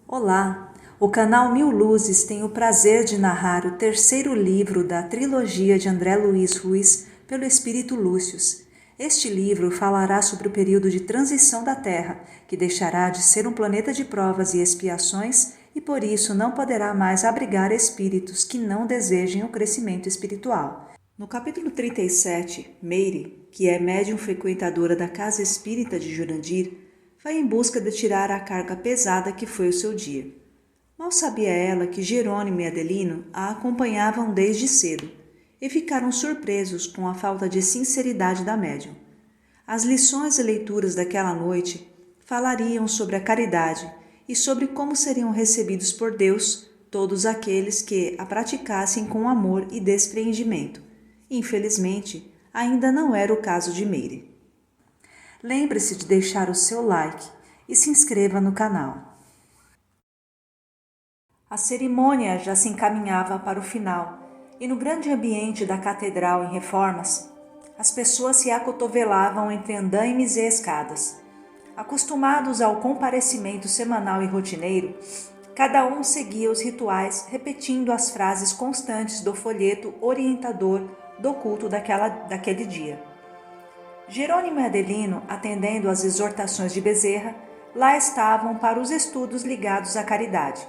Olá! O canal Mil Luzes tem o prazer de narrar o terceiro livro da trilogia de André Luiz Ruiz pelo Espírito Lúcius. Este livro falará sobre o período de transição da Terra, que deixará de ser um planeta de provas e expiações e por isso não poderá mais abrigar espíritos que não desejem o crescimento espiritual. No capítulo 37, Meire, que é médium frequentadora da Casa Espírita de Jurandir, vai em busca de tirar a carga pesada que foi o seu dia. Mal sabia ela que Jerônimo e Adelino a acompanhavam desde cedo e ficaram surpresos com a falta de sinceridade da médium. As lições e leituras daquela noite falariam sobre a caridade e sobre como seriam recebidos por Deus todos aqueles que a praticassem com amor e despreendimento. Infelizmente, ainda não era o caso de Meire. Lembre-se de deixar o seu like e se inscreva no canal. A cerimônia já se encaminhava para o final e no grande ambiente da catedral em reformas, as pessoas se acotovelavam entre andaimes e escadas. Acostumados ao comparecimento semanal e rotineiro, cada um seguia os rituais repetindo as frases constantes do folheto orientador do culto daquele dia. Jerônimo e Adelino, atendendo às exortações de Bezerra, lá estavam para os estudos ligados à caridade.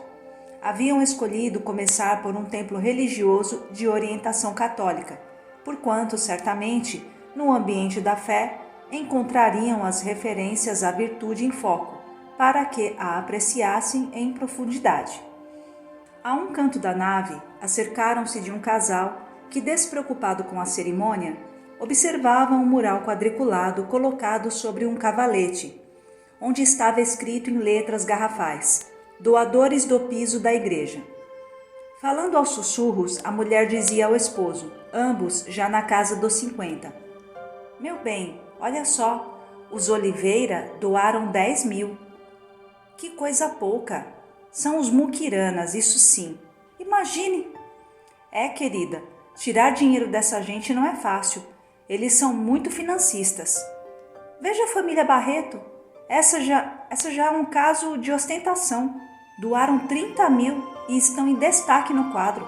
Haviam escolhido começar por um templo religioso de orientação católica, porquanto, certamente, no ambiente da fé, encontrariam as referências à virtude em foco, para que a apreciassem em profundidade. A um canto da nave, acercaram-se de um casal que, despreocupado com a cerimônia, observava um mural quadriculado colocado sobre um cavalete, onde estava escrito em letras garrafais: doadores do piso da igreja. Falando aos sussurros, a mulher dizia ao esposo, ambos já na casa dos 50. Meu bem, olha só, os Oliveira doaram 10.000. Que coisa pouca! São os muquiranas, isso sim. Imagine! É, querida, tirar dinheiro dessa gente não é fácil. Eles são muito financistas. Veja a família Barreto. Essa já é um caso de ostentação. Doaram 30.000 e estão em destaque no quadro.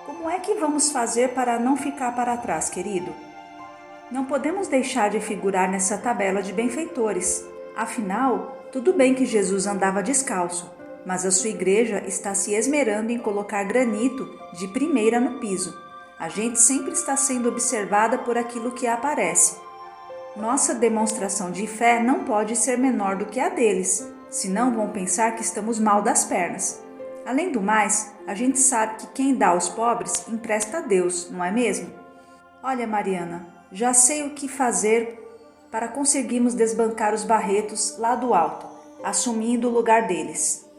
Como é que vamos fazer para não ficar para trás, querido? Não podemos deixar de figurar nessa tabela de benfeitores. Afinal, tudo bem que Jesus andava descalço, mas a sua igreja está se esmerando em colocar granito de primeira no piso. A gente sempre está sendo observada por aquilo que aparece. Nossa demonstração de fé não pode ser menor do que a deles, senão vão pensar que estamos mal das pernas. Além do mais, a gente sabe que quem dá aos pobres empresta a Deus, não é mesmo? Olha, Mariana, já sei o que fazer para conseguirmos desbancar os Barretos lá do alto, assumindo o lugar deles.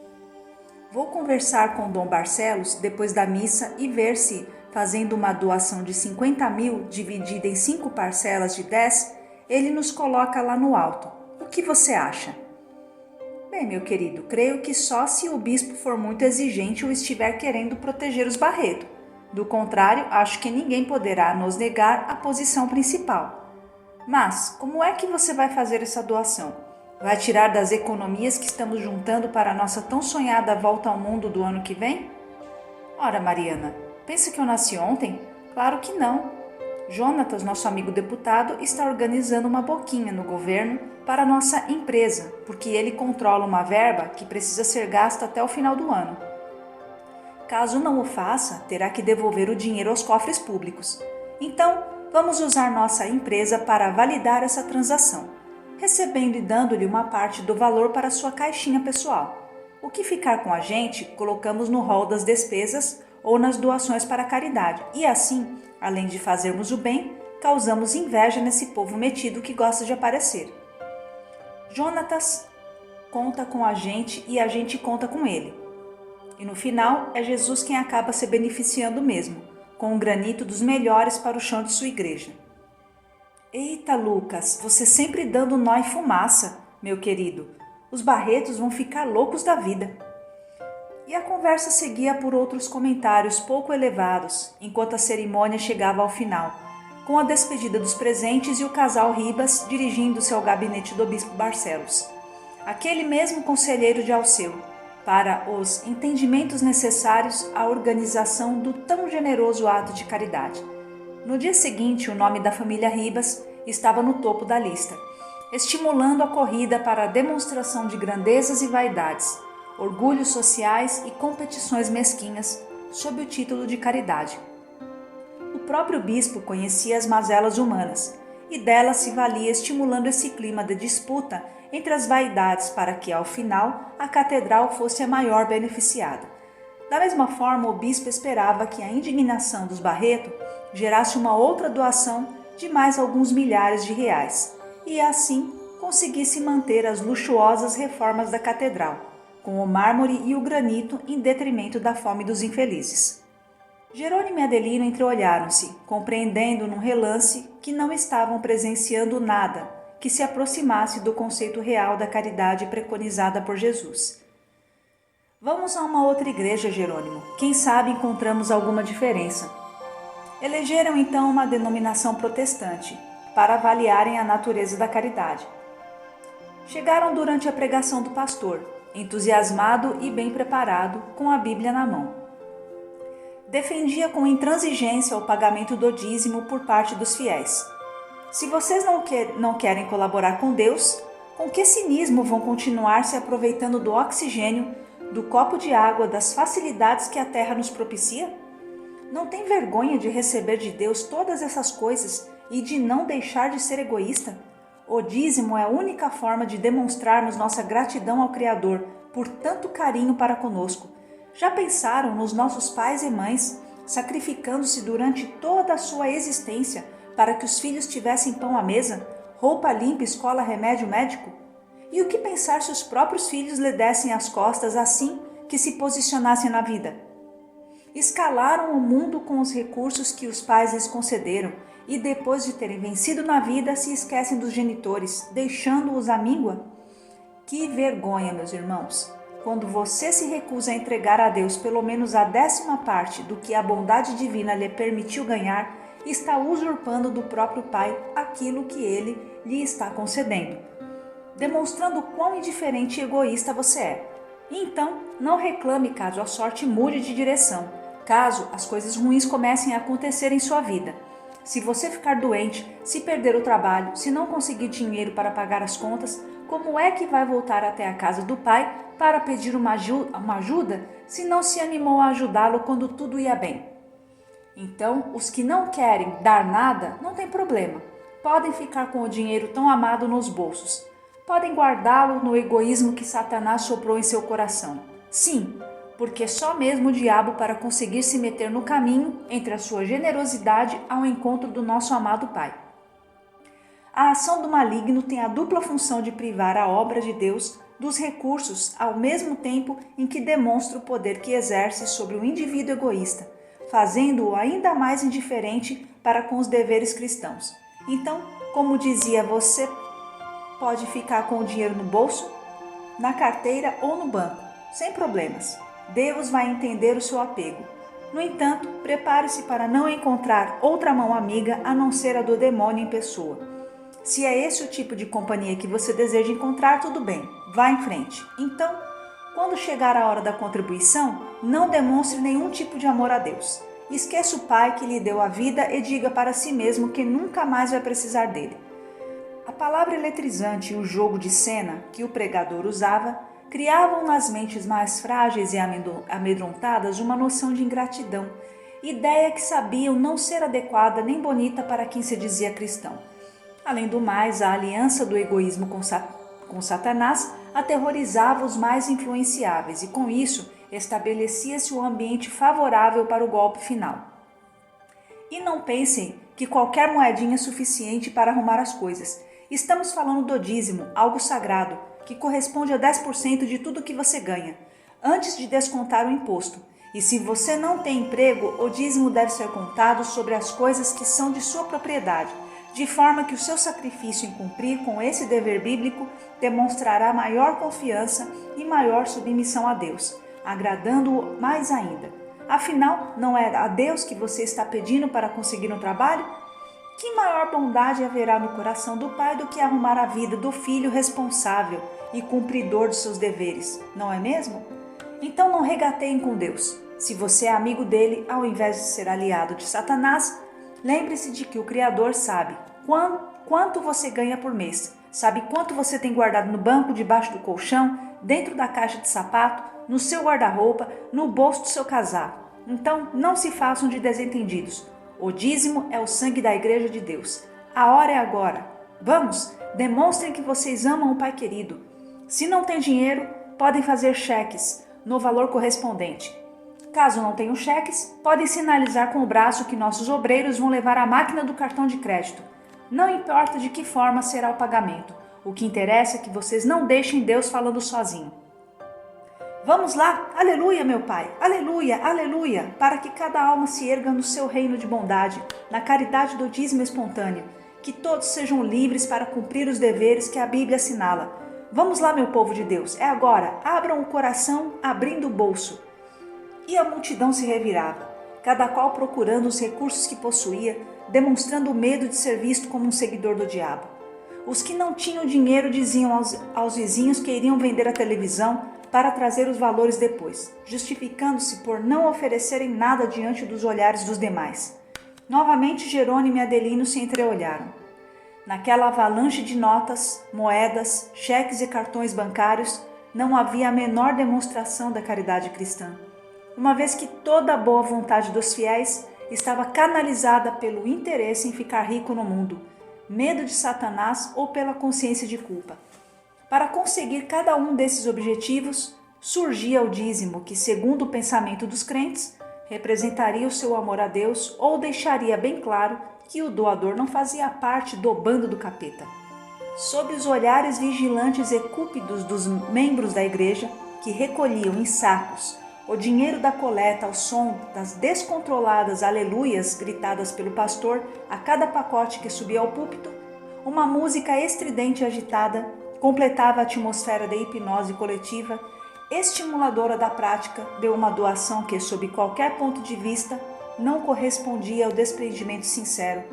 Vou conversar com Dom Barcelos depois da missa e ver se, fazendo uma doação de 50.000 dividida em 5 parcelas de 10, ele nos coloca lá no alto. O que você acha? Bem, meu querido, creio que só se o bispo for muito exigente ou estiver querendo proteger os Barreto. Do contrário, acho que ninguém poderá nos negar a posição principal. Mas, como é que você vai fazer essa doação? Vai tirar das economias que estamos juntando para a nossa tão sonhada volta ao mundo do ano que vem? Ora, Mariana, pensa que eu nasci ontem? Claro que não. Jonatas, nosso amigo deputado, está organizando uma boquinha no governo para a nossa empresa, porque ele controla uma verba que precisa ser gasta até o final do ano. Caso não o faça, terá que devolver o dinheiro aos cofres públicos. Então, vamos usar nossa empresa para validar essa transação, recebendo e dando-lhe uma parte do valor para sua caixinha pessoal. O que ficar com a gente, colocamos no rol das despesas ou nas doações para a caridade. E assim, além de fazermos o bem, causamos inveja nesse povo metido que gosta de aparecer. Jonatas conta com a gente e a gente conta com ele. E no final, é Jesus quem acaba se beneficiando mesmo, com um granito dos melhores para o chão de sua igreja. Eita, Lucas, você sempre dando nó e fumaça, meu querido. Os Barretos vão ficar loucos da vida. E a conversa seguia por outros comentários pouco elevados, enquanto a cerimônia chegava ao final, com a despedida dos presentes e o casal Ribas dirigindo-se ao gabinete do bispo Barcelos. Aquele mesmo conselheiro de Alceu, para os entendimentos necessários à organização do tão generoso ato de caridade. No dia seguinte, o nome da família Ribas estava no topo da lista, estimulando a corrida para a demonstração de grandezas e vaidades, orgulhos sociais e competições mesquinhas, sob o título de caridade. O próprio bispo conhecia as mazelas humanas e delas se valia, estimulando esse clima de disputa entre as vaidades para que, ao final, a catedral fosse a maior beneficiada. Da mesma forma, o bispo esperava que a indignação dos Barreto gerasse uma outra doação de mais alguns milhares de reais e, assim, conseguisse manter as luxuosas reformas da catedral, com o mármore e o granito em detrimento da fome dos infelizes. Jerônimo e Adelino entreolharam-se, compreendendo num relance que não estavam presenciando nada que se aproximasse do conceito real da caridade preconizada por Jesus. Vamos a uma outra igreja, Jerônimo. Quem sabe encontramos alguma diferença. Elegeram então uma denominação protestante para avaliarem a natureza da caridade. Chegaram durante a pregação do pastor, entusiasmado e bem preparado, com a Bíblia na mão. Defendia com intransigência o pagamento do dízimo por parte dos fiéis. Se vocês não querem colaborar com Deus, com que cinismo vão continuar se aproveitando do oxigênio, do copo de água, das facilidades que a terra nos propicia? Não tem vergonha de receber de Deus todas essas coisas e de não deixar de ser egoísta? O dízimo é a única forma de demonstrarmos nossa gratidão ao Criador por tanto carinho para conosco. Já pensaram nos nossos pais e mães sacrificando-se durante toda a sua existência para que os filhos tivessem pão à mesa, roupa limpa, escola, remédio médico? E o que pensar se os próprios filhos lhe dessem as costas assim que se posicionassem na vida? Escalaram o mundo com os recursos que os pais lhes concederam e depois de terem vencido na vida se esquecem dos genitores, deixando-os à míngua? Que vergonha, meus irmãos! Quando você se recusa a entregar a Deus pelo menos a 10ª parte do que a bondade divina lhe permitiu ganhar, está usurpando do próprio Pai aquilo que Ele lhe está concedendo, demonstrando quão indiferente e egoísta você é. Então, não reclame caso a sorte mude de direção, caso as coisas ruins comecem a acontecer em sua vida. Se você ficar doente, se perder o trabalho, se não conseguir dinheiro para pagar as contas, como é que vai voltar até a casa do Pai para pedir uma ajuda se não se animou a ajudá-lo quando tudo ia bem? Então, os que não querem dar nada, não tem problema. Podem ficar com o dinheiro tão amado nos bolsos. Podem guardá-lo no egoísmo que Satanás soprou em seu coração. Sim, porque só mesmo o diabo para conseguir se meter no caminho entre a sua generosidade ao encontro do nosso amado Pai. A ação do maligno tem a dupla função de privar a obra de Deus dos recursos ao mesmo tempo em que demonstra o poder que exerce sobre o indivíduo egoísta, fazendo-o ainda mais indiferente para com os deveres cristãos. Então, como dizia, você pode ficar com o dinheiro no bolso, na carteira ou no banco, sem problemas. Deus vai entender o seu apego. No entanto, prepare-se para não encontrar outra mão amiga a não ser a do demônio em pessoa. Se é esse o tipo de companhia que você deseja encontrar, tudo bem, vá em frente. Então, quando chegar a hora da contribuição, não demonstre nenhum tipo de amor a Deus. Esqueça o Pai que lhe deu a vida e diga para si mesmo que nunca mais vai precisar dele. A palavra eletrizante e o jogo de cena que o pregador usava criavam nas mentes mais frágeis e amedrontadas uma noção de ingratidão, ideia que sabiam não ser adequada nem bonita para quem se dizia cristão. Além do mais, a aliança do egoísmo com Satanás aterrorizava os mais influenciáveis e, com isso, estabelecia-se um ambiente favorável para o golpe final. E não pensem que qualquer moedinha é suficiente para arrumar as coisas. Estamos falando do dízimo, algo sagrado, que corresponde a 10% de tudo que você ganha, antes de descontar o imposto. E se você não tem emprego, o dízimo deve ser contado sobre as coisas que são de sua propriedade, de forma que o seu sacrifício em cumprir com esse dever bíblico demonstrará maior confiança e maior submissão a Deus, agradando-o mais ainda. Afinal, não é a Deus que você está pedindo para conseguir um trabalho? Que maior bondade haverá no coração do Pai do que arrumar a vida do filho responsável e cumpridor de seus deveres, não é mesmo? Então não regateiem com Deus. Se você é amigo dele, ao invés de ser aliado de Satanás, lembre-se de que o Criador sabe quanto você ganha por mês, sabe quanto você tem guardado no banco, debaixo do colchão, dentro da caixa de sapato, no seu guarda-roupa, no bolso do seu casaco. Então não se façam de desentendidos. O dízimo é o sangue da igreja de Deus. A hora é agora. Vamos, demonstrem que vocês amam o Pai querido. Se não tem dinheiro, podem fazer cheques no valor correspondente. Caso não tenham cheques, podem sinalizar com o braço que nossos obreiros vão levar a máquina do cartão de crédito. Não importa de que forma será o pagamento. O que interessa é que vocês não deixem Deus falando sozinho. Vamos lá, aleluia, meu Pai, aleluia, aleluia, para que cada alma se erga no seu reino de bondade, na caridade do dízimo espontâneo, que todos sejam livres para cumprir os deveres que a Bíblia assinala. Vamos lá, meu povo de Deus, é agora, abram o coração, abrindo o bolso. E a multidão se revirava, cada qual procurando os recursos que possuía, demonstrando o medo de ser visto como um seguidor do diabo. Os que não tinham dinheiro diziam aos vizinhos que iriam vender a televisão para trazer os valores depois, justificando-se por não oferecerem nada diante dos olhares dos demais. Novamente Jerônimo e Adelino se entreolharam. Naquela avalanche de notas, moedas, cheques e cartões bancários, não havia a menor demonstração da caridade cristã, uma vez que toda a boa vontade dos fiéis estava canalizada pelo interesse em ficar rico no mundo, medo de Satanás ou pela consciência de culpa. Para conseguir cada um desses objetivos, surgia o dízimo que, segundo o pensamento dos crentes, representaria o seu amor a Deus ou deixaria bem claro que o doador não fazia parte do bando do capeta. Sob os olhares vigilantes e cúpidos dos membros da igreja, que recolhiam em sacos o dinheiro da coleta ao som das descontroladas aleluias gritadas pelo pastor a cada pacote que subia ao púlpito, uma música estridente e agitada completava a atmosfera de hipnose coletiva, estimuladora da prática de uma doação que, sob qualquer ponto de vista, não correspondia ao desprendimento sincero,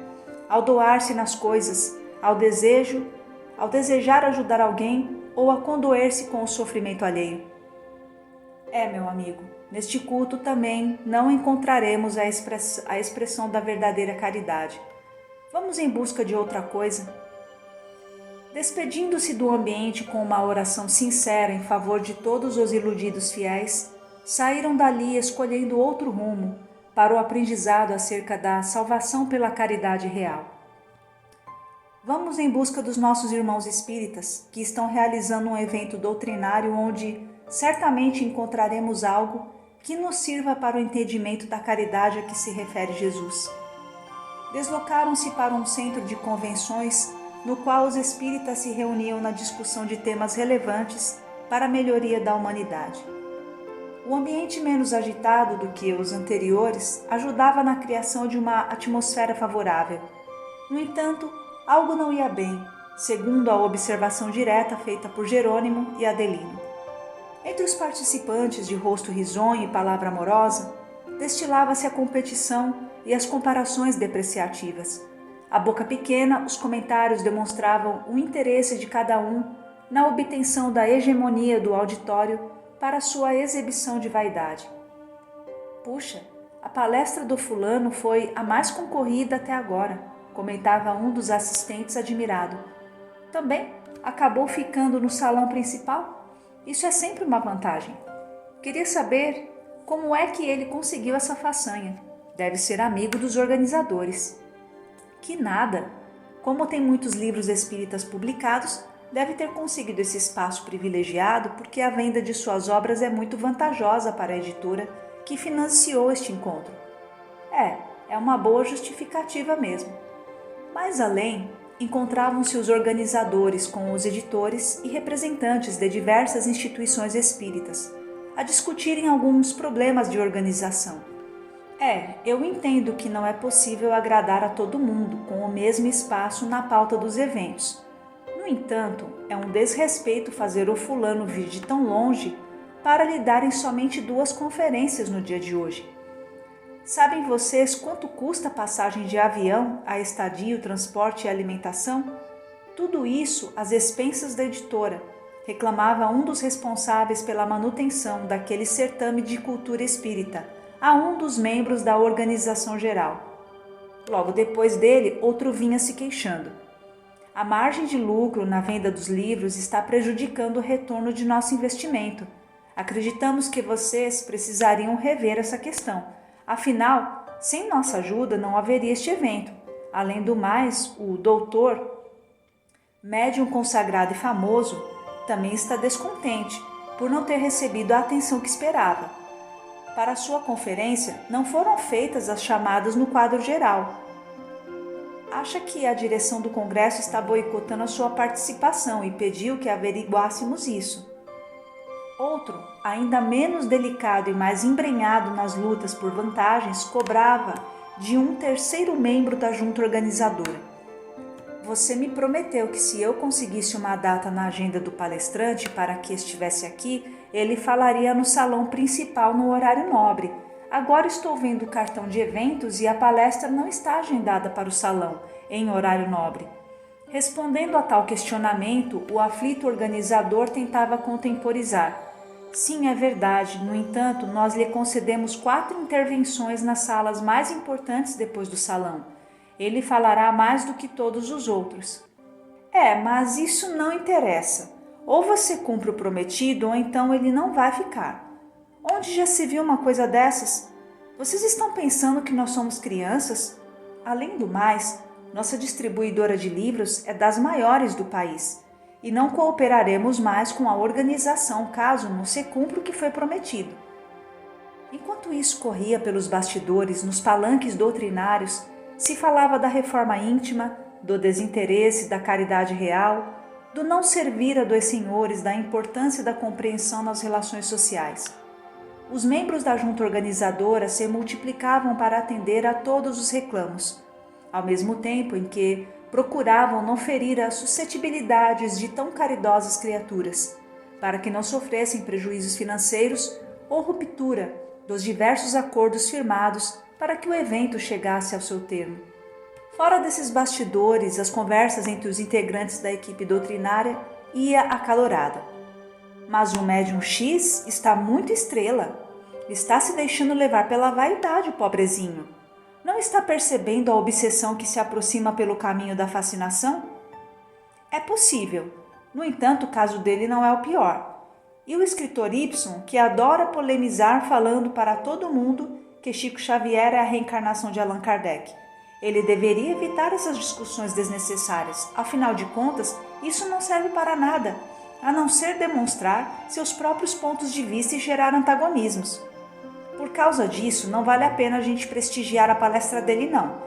ao doar-se nas coisas, ao desejar ajudar alguém ou a condoer-se com o sofrimento alheio. Meu amigo, neste culto também não encontraremos a expressão da verdadeira caridade. Vamos em busca de outra coisa? Despedindo-se do ambiente com uma oração sincera em favor de todos os iludidos fiéis, saíram dali escolhendo outro rumo para o aprendizado acerca da salvação pela caridade real. Vamos em busca dos nossos irmãos espíritas, que estão realizando um evento doutrinário onde certamente encontraremos algo que nos sirva para o entendimento da caridade a que se refere Jesus. Deslocaram-se para um centro de convenções no qual os espíritas se reuniam na discussão de temas relevantes para a melhoria da humanidade. O ambiente menos agitado do que os anteriores ajudava na criação de uma atmosfera favorável. No entanto, algo não ia bem, segundo a observação direta feita por Jerônimo e Adelino. Entre os participantes de rosto risonho e palavra amorosa, destilava-se a competição e as comparações depreciativas. A boca pequena, os comentários demonstravam o interesse de cada um na obtenção da hegemonia do auditório para sua exibição de vaidade. Puxa, a palestra do fulano foi a mais concorrida até agora, comentava um dos assistentes admirado. Também acabou ficando no salão principal? Isso é sempre uma vantagem. Queria saber como é que ele conseguiu essa façanha. Deve ser amigo dos organizadores. Que nada! Como tem muitos livros espíritas publicados, deve ter conseguido esse espaço privilegiado porque a venda de suas obras é muito vantajosa para a editora que financiou este encontro. É uma boa justificativa mesmo. Mais além, encontravam-se os organizadores com os editores e representantes de diversas instituições espíritas, a discutirem alguns problemas de organização. Eu entendo que não é possível agradar a todo mundo com o mesmo espaço na pauta dos eventos. No entanto, é um desrespeito fazer o fulano vir de tão longe para lhe darem somente 2 conferências no dia de hoje. Sabem vocês quanto custa a passagem de avião, a estadia, o transporte e a alimentação? Tudo isso às expensas da editora, reclamava um dos responsáveis pela manutenção daquele certame de cultura espírita a um dos membros da organização geral. Logo depois dele, outro vinha se queixando. A margem de lucro na venda dos livros está prejudicando o retorno de nosso investimento. Acreditamos que vocês precisariam rever essa questão. Afinal, sem nossa ajuda não haveria este evento. Além do mais, o doutor, médium consagrado e famoso, também está descontente por não ter recebido a atenção que esperava. Para sua conferência, não foram feitas as chamadas no quadro geral. Acha que a direção do Congresso está boicotando a sua participação e pediu que averiguássemos isso. Outro, ainda menos delicado e mais embrenhado nas lutas por vantagens, cobrava de um terceiro membro da junta organizadora. Você me prometeu que se eu conseguisse uma data na agenda do palestrante para que estivesse aqui, ele falaria no salão principal no horário nobre. Agora estou vendo o cartão de eventos e a palestra não está agendada para o salão, em horário nobre. Respondendo a tal questionamento, o aflito organizador tentava contemporizar. Sim, é verdade. No entanto, nós lhe concedemos 4 intervenções nas salas mais importantes depois do salão. Ele falará mais do que todos os outros. Mas isso não interessa. Ou você cumpre o prometido, ou então ele não vai ficar. Onde já se viu uma coisa dessas? Vocês estão pensando que nós somos crianças? Além do mais, nossa distribuidora de livros é das maiores do país. E não cooperaremos mais com a organização caso não se cumpra o que foi prometido. Enquanto isso corria pelos bastidores, nos palanques doutrinários, se falava da reforma íntima, do desinteresse, da caridade real, do não servir a dois senhores, da importância da compreensão nas relações sociais. Os membros da junta organizadora se multiplicavam para atender a todos os reclamos, ao mesmo tempo em que procuravam não ferir as suscetibilidades de tão caridosas criaturas, para que não sofressem prejuízos financeiros ou ruptura dos diversos acordos firmados para que o evento chegasse ao seu termo. Fora desses bastidores, as conversas entre os integrantes da equipe doutrinária ia acalorada. Mas o médium X está muito estrela. Está se deixando levar pela vaidade, o pobrezinho. Não está percebendo a obsessão que se aproxima pelo caminho da fascinação? É possível. No entanto, o caso dele não é o pior. E o escritor Y, que adora polemizar falando para todo mundo que Chico Xavier é a reencarnação de Allan Kardec. Ele deveria evitar essas discussões desnecessárias. Afinal de contas, isso não serve para nada, a não ser demonstrar seus próprios pontos de vista e gerar antagonismos. Por causa disso, não vale a pena a gente prestigiar a palestra dele, não.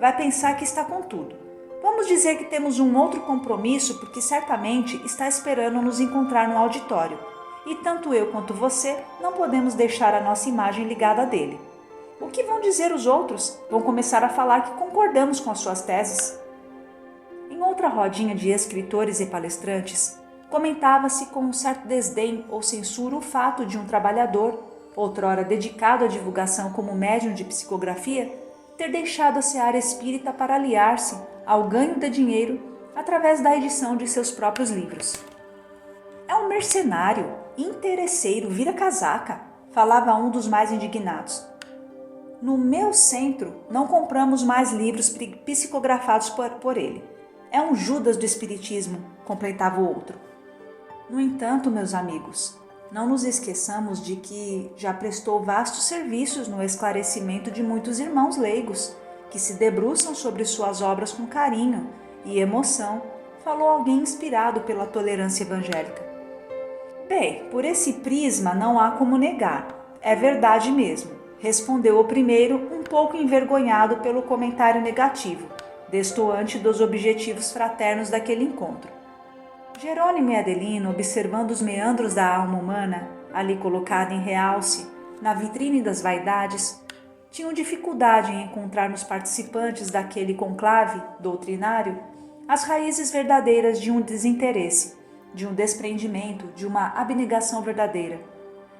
Vai pensar que está com tudo. Vamos dizer que temos um outro compromisso, porque certamente está esperando nos encontrar no auditório. E tanto eu quanto você não podemos deixar a nossa imagem ligada a dele. O que vão dizer os outros? Vão começar a falar que concordamos com as suas teses. Em outra rodinha de escritores e palestrantes, comentava-se com um certo desdém ou censura o fato de um trabalhador, outrora dedicado à divulgação como médium de psicografia, ter deixado a seara espírita para aliar-se ao ganho de dinheiro através da edição de seus próprios livros. É um mercenário, interesseiro, vira-casaca, falava um dos mais indignados. No meu centro, não compramos mais livros psicografados por ele. É um Judas do espiritismo, completava o outro. No entanto, meus amigos, não nos esqueçamos de que já prestou vastos serviços no esclarecimento de muitos irmãos leigos, que se debruçam sobre suas obras com carinho e emoção, falou alguém inspirado pela tolerância evangélica. Bem, por esse prisma não há como negar, é verdade mesmo. Respondeu o primeiro, um pouco envergonhado pelo comentário negativo, destoante dos objetivos fraternos daquele encontro. Jerônimo e Adelino, observando os meandros da alma humana, ali colocada em realce, na vitrine das vaidades, tinham dificuldade em encontrar nos participantes daquele conclave doutrinário as raízes verdadeiras de um desinteresse, de um desprendimento, de uma abnegação verdadeira.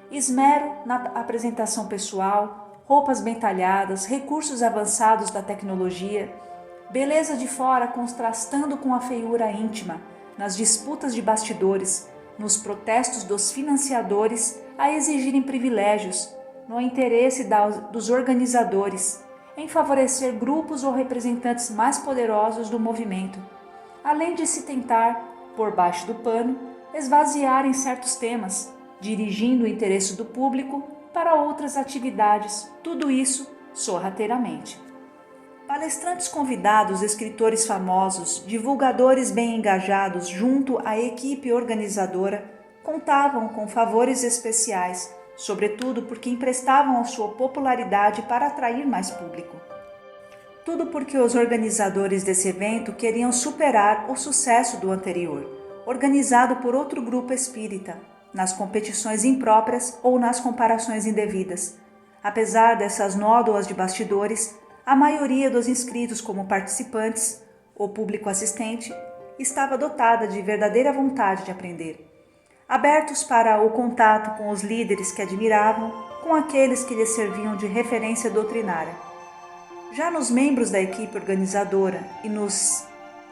Esmero na apresentação pessoal, roupas bem talhadas, recursos avançados da tecnologia, beleza de fora contrastando com a feiura íntima, nas disputas de bastidores, nos protestos dos financiadores a exigirem privilégios, no interesse dos organizadores, em favorecer grupos ou representantes mais poderosos do movimento, além de se tentar, por baixo do pano, esvaziar em certos temas, dirigindo o interesse do público para outras atividades, tudo isso sorrateiramente. Palestrantes convidados, escritores famosos, divulgadores bem engajados junto à equipe organizadora contavam com favores especiais, sobretudo porque emprestavam a sua popularidade para atrair mais público. Tudo porque os organizadores desse evento queriam superar o sucesso do anterior, organizado por outro grupo espírita, nas competições impróprias ou nas comparações indevidas. Apesar dessas nódoas de bastidores, a maioria dos inscritos como participantes, ou público assistente, estava dotada de verdadeira vontade de aprender. Abertos para o contato com os líderes que admiravam, com aqueles que lhes serviam de referência doutrinária. Já nos membros da equipe organizadora e nos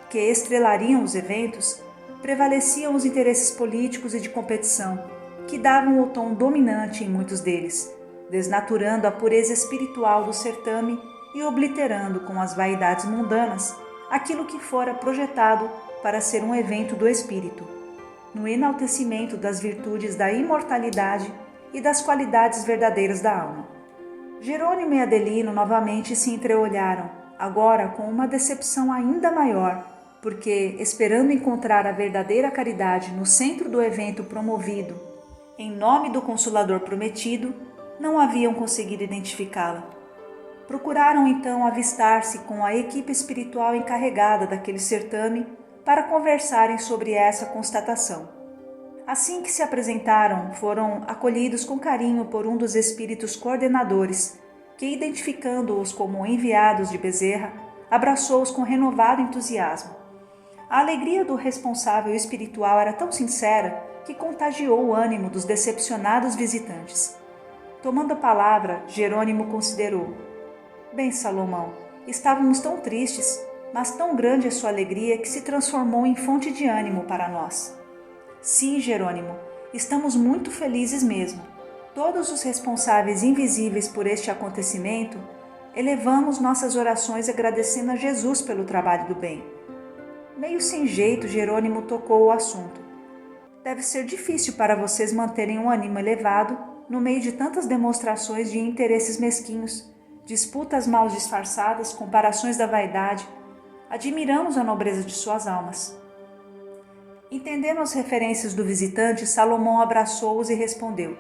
que estrelariam os eventos, prevaleciam os interesses políticos e de competição, que davam o tom dominante em muitos deles, desnaturando a pureza espiritual do certame e obliterando com as vaidades mundanas aquilo que fora projetado para ser um evento do espírito, no enaltecimento das virtudes da imortalidade e das qualidades verdadeiras da alma. Jerônimo e Adelino novamente se entreolharam, agora com uma decepção ainda maior, porque, esperando encontrar a verdadeira caridade no centro do evento promovido, em nome do Consolador prometido, não haviam conseguido identificá-la. Procuraram então avistar-se com a equipe espiritual encarregada daquele certame para conversarem sobre essa constatação. Assim que se apresentaram, foram acolhidos com carinho por um dos espíritos coordenadores, que, identificando-os como enviados de Bezerra, abraçou-os com renovado entusiasmo. A alegria do responsável espiritual era tão sincera que contagiou o ânimo dos decepcionados visitantes. Tomando a palavra, Jerônimo considerou: Bem, Salomão, estávamos tão tristes, mas tão grande a sua alegria que se transformou em fonte de ânimo para nós. Sim, Jerônimo, estamos muito felizes mesmo. Todos os responsáveis invisíveis por este acontecimento, elevamos nossas orações agradecendo a Jesus pelo trabalho do bem. Meio sem jeito, Jerônimo tocou o assunto. Deve ser difícil para vocês manterem um ânimo elevado no meio de tantas demonstrações de interesses mesquinhos, disputas mal disfarçadas, comparações da vaidade. Admiramos a nobreza de suas almas. Entendendo as referências do visitante, Salomão abraçou-os e respondeu: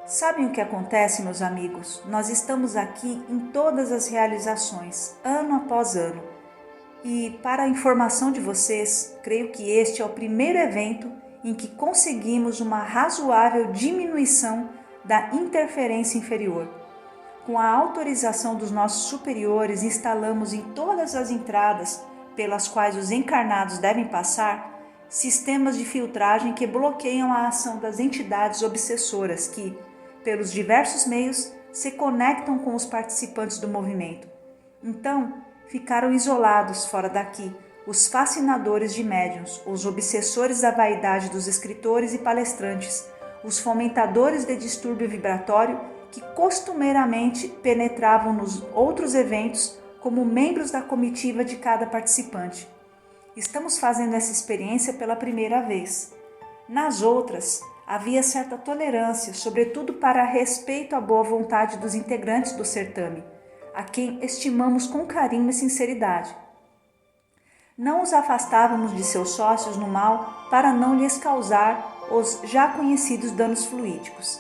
Sabem o que acontece, meus amigos? Nós estamos aqui em todas as realizações, ano após ano. E, para a informação de vocês, creio que este é o primeiro evento em que conseguimos uma razoável diminuição da interferência inferior. Com a autorização dos nossos superiores, instalamos em todas as entradas pelas quais os encarnados devem passar sistemas de filtragem que bloqueiam a ação das entidades obsessoras que, pelos diversos meios, se conectam com os participantes do movimento. Então, ficaram isolados fora daqui os fascinadores de médiuns, os obsessores da vaidade dos escritores e palestrantes, os fomentadores de distúrbio vibratório que costumeiramente penetravam nos outros eventos como membros da comitiva de cada participante. Estamos fazendo essa experiência pela primeira vez. Nas outras, havia certa tolerância, sobretudo para respeito à boa vontade dos integrantes do certame, a quem estimamos com carinho e sinceridade. Não os afastávamos de seus sócios no mal para não lhes causar os já conhecidos danos fluídicos.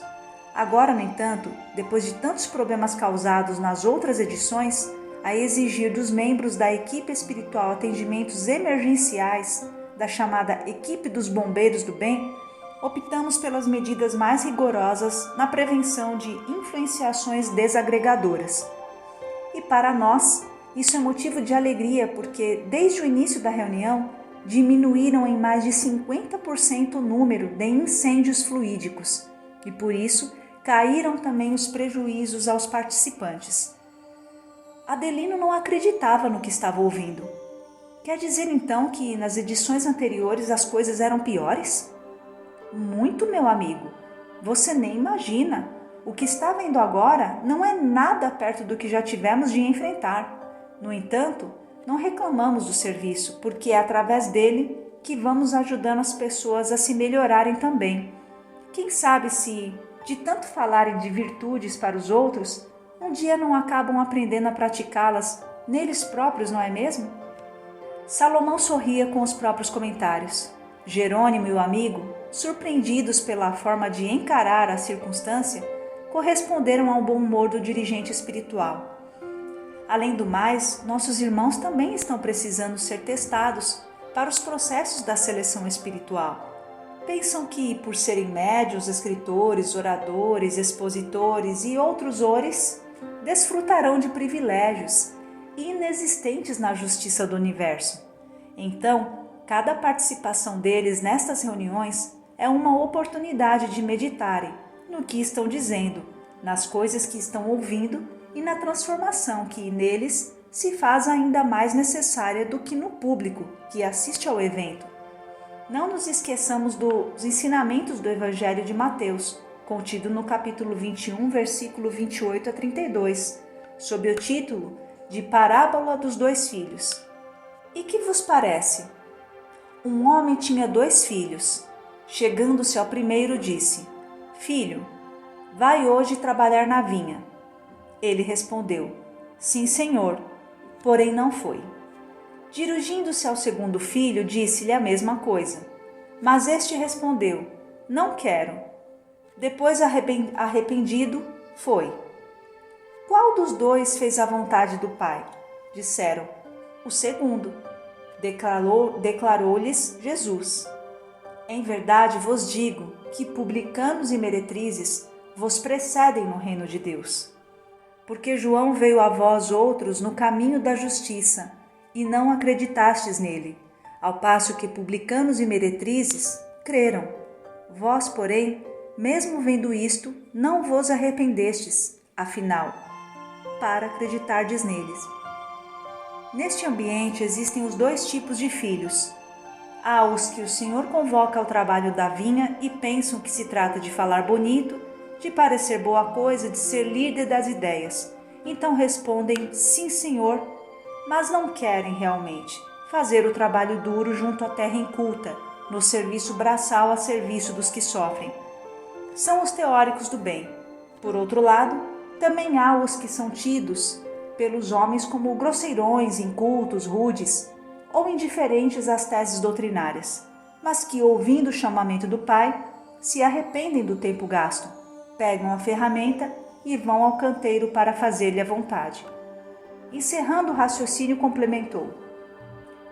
Agora, no entanto, depois de tantos problemas causados nas outras edições, a exigir dos membros da equipe espiritual atendimentos emergenciais, da chamada equipe dos bombeiros do bem, optamos pelas medidas mais rigorosas na prevenção de influenciações desagregadoras. E para nós, isso é motivo de alegria porque, desde o início da reunião, diminuíram em mais de 50% o número de incêndios fluídicos e, por isso, caíram também os prejuízos aos participantes. Adelino não acreditava no que estava ouvindo. Quer dizer então que nas edições anteriores as coisas eram piores? Muito, meu amigo. Você nem imagina. O que está vendo agora não é nada perto do que já tivemos de enfrentar. No entanto, não reclamamos do serviço, porque é através dele que vamos ajudando as pessoas a se melhorarem também. Quem sabe se, de tanto falarem de virtudes para os outros, um dia não acabam aprendendo a praticá-las neles próprios, não é mesmo? Salomão sorria com os próprios comentários. Jerônimo e o amigo, surpreendidos pela forma de encarar a circunstância, corresponderam ao bom humor do dirigente espiritual. Além do mais, nossos irmãos também estão precisando ser testados para os processos da seleção espiritual. Pensam que, por serem médiuns, escritores, oradores, expositores e outros ores, desfrutarão de privilégios inexistentes na justiça do universo. Então, cada participação deles nestas reuniões é uma oportunidade de meditarem no que estão dizendo, nas coisas que estão ouvindo e na transformação que neles se faz ainda mais necessária do que no público que assiste ao evento. Não nos esqueçamos dos ensinamentos do Evangelho de Mateus, contido no capítulo 21, versículo 28 a 32, sob o título de Parábola dos Dois Filhos. E que vos parece? Um homem tinha 2 filhos. Chegando-se ao primeiro, disse: Filho, vai hoje trabalhar na vinha. Ele respondeu: Sim, senhor, porém não foi. Dirigindo-se ao segundo filho, disse-lhe a mesma coisa. Mas este respondeu: Não quero. Depois, arrependido, foi. Qual dos 2 fez a vontade do pai? Disseram: O segundo. Declarou-lhes Jesus: Em verdade vos digo que publicanos e meretrizes vos precedem no reino de Deus. Porque João veio a vós outros no caminho da justiça, e não acreditastes nele, ao passo que publicanos e meretrizes creram. Vós, porém, mesmo vendo isto, não vos arrependestes, afinal, para acreditardes neles. Neste ambiente existem os 2 tipos de filhos. Há os que o Senhor convoca ao trabalho da vinha e pensam que se trata de falar bonito, de parecer boa coisa, de ser líder das ideias. Então respondem: Sim, Senhor, mas não querem realmente fazer o trabalho duro junto à terra inculta, no serviço braçal a serviço dos que sofrem. São os teóricos do bem. Por outro lado, também há os que são tidos pelos homens como grosseirões, incultos, rudes ou indiferentes às teses doutrinárias, mas que, ouvindo o chamamento do Pai, se arrependem do tempo gasto, pegam a ferramenta e vão ao canteiro para fazer-lhe a vontade. Encerrando o raciocínio, complementou: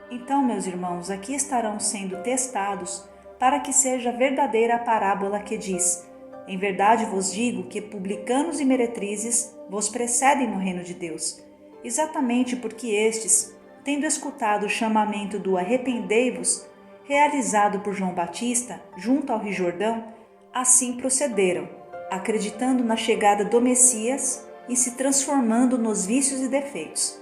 Então, meus irmãos, aqui estarão sendo testados para que seja verdadeira a parábola que diz: Em verdade vos digo que publicanos e meretrizes vos precedem no reino de Deus, exatamente porque estes, tendo escutado o chamamento do arrependei-vos, realizado por João Batista, junto ao Rio Jordão, assim procederam, acreditando na chegada do Messias e se transformando nos vícios e defeitos.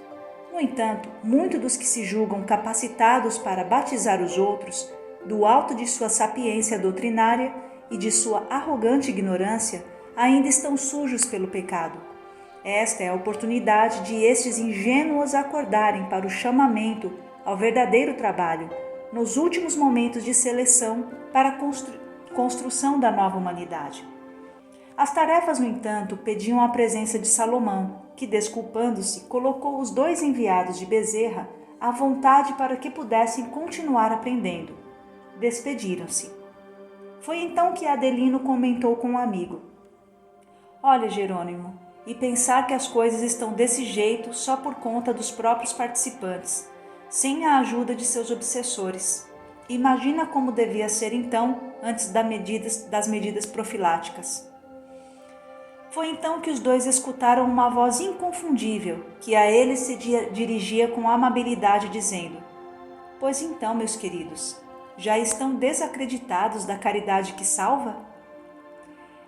No entanto, muitos dos que se julgam capacitados para batizar os outros, do alto de sua sapiência doutrinária e de sua arrogante ignorância, ainda estão sujos pelo pecado. Esta é a oportunidade de estes ingênuos acordarem para o chamamento ao verdadeiro trabalho, nos últimos momentos de seleção para a construção da nova humanidade. As tarefas, no entanto, pediam a presença de Salomão, que, desculpando-se, colocou os 2 enviados de Bezerra à vontade para que pudessem continuar aprendendo. Despediram-se. Foi então que Adelino comentou com um amigo: Olha, Jerônimo, e pensar que as coisas estão desse jeito só por conta dos próprios participantes, sem a ajuda de seus obsessores. Imagina como devia ser então, antes das medidas profiláticas. Foi então que os 2 escutaram uma voz inconfundível, que a eles se dirigia com amabilidade, dizendo: Pois então, meus queridos, já estão desacreditados da caridade que salva?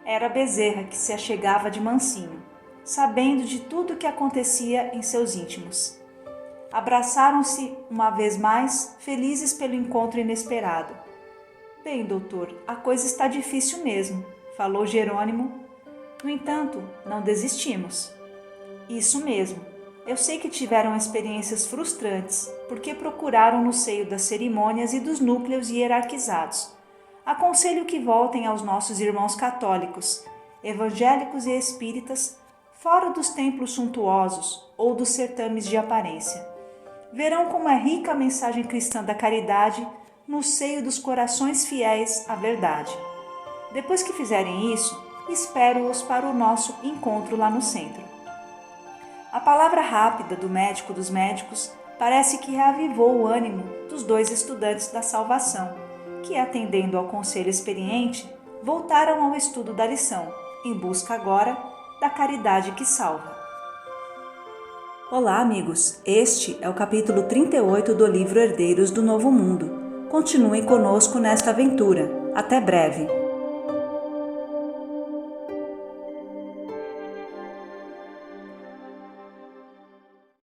Era Bezerra que se achegava de mansinho, sabendo de tudo o que acontecia em seus íntimos. Abraçaram-se uma vez mais, felizes pelo encontro inesperado. Bem, doutor, a coisa está difícil mesmo, falou Jerônimo. No entanto, não desistimos. Isso mesmo. Eu sei que tiveram experiências frustrantes, porque procuraram no seio das cerimônias e dos núcleos hierarquizados. Aconselho que voltem aos nossos irmãos católicos, evangélicos e espíritas, fora dos templos suntuosos ou dos certames de aparência. Verão como é rica a mensagem cristã da caridade no seio dos corações fiéis à verdade. Depois que fizerem isso, espero-os para o nosso encontro lá no centro. A palavra rápida do médico dos médicos parece que reavivou o ânimo dos dois estudantes da salvação, que, atendendo ao conselho experiente, voltaram ao estudo da lição, em busca agora da caridade que salva. Olá, amigos! Este é o capítulo 38 do livro Herdeiros do Novo Mundo. Continuem conosco nesta aventura. Até breve!